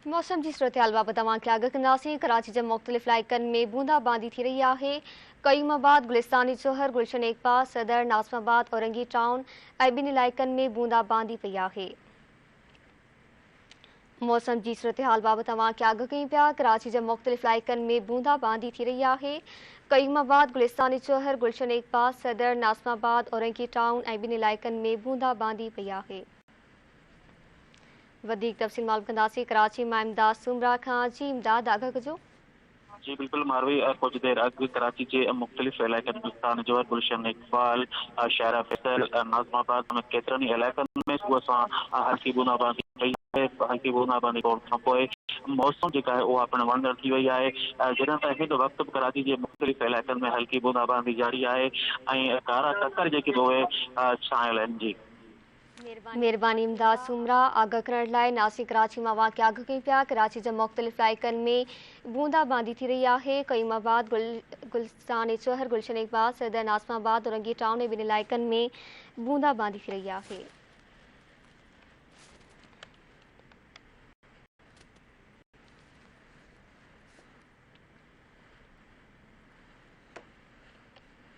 मौसम की सूरत हाल बाबत तव्हांखे आगाह कंदासीं। कराची जे मुख़्तलिफ़ इलाइक़नि में बूंदाबांदी थी रही है। क़यूमाबाद, गुलिस्तानी चौहर, गुलशन इकबाल, सदर, नाज़िमाबाद, औरंगी टाउन ऐं ॿिनि इलाइक़नि में बूंदाबांदी पई आहे। मौसम की सूरत हाल बाबत तव्हांखे आगाह कयूं पिया। कराची जे मुख़्तलिफ़ इलाइक़नि में बूंदाबांदी थी रही है। क़यूमाबाद, गुलिस्तानी चौहर, गुलशन इकबाल, सदर, नाज़िमाबाद, औरंगी टाउन ऐं ॿिनि इलाइक़नि में बूंदाबांदी पई आहे। वधीक तफ़सील मालूम कंदासीं। कराची मां इमदाद सुमरा खां। जी इमदाद, आगाह कजो। जी बिल्कुल मारवी, कुछ देर अॻु कराची के मुख़्तलिफ़ इलाइक़नि गुलिस्तान जोहर, गुलशन इकबाल, शहरा फैसल, नाज़िमाबाद में केतिरनि ई इलाइक़नि में सुबुह सां हल्की बूंदाबांदी पई आहे। हल्की बूंदाबांदी खां पोइ मौसम जेका आहे उहा पिणु वणंदड़ थी वई आहे। जॾहिं त हिन वक़्तु बि कराची जे मुख़्तलिफ़ इलाइक़नि में हल्की बूंदाबांदी जारी आहे ऐं कारा ककर जेके बि उहे छांयल आहिनि। जी मेहरबानी इमदाद सुमरा, आगाह करण लाइ। नासिक कराची मां वाक़ आगाह कयूं पिया। कराची जे मुख़्तलिफ़ इलाइक़नि में बूंदाबांदी थी रही है। क़यूमाबाद, गुलिस्तानी चौहर, गुलशन इकबाल, सदर, नाज़िमाबाद, औरंगी टाउन ऐं ॿिनि इलाइक़नि में बूंदाबांदी थी रही है।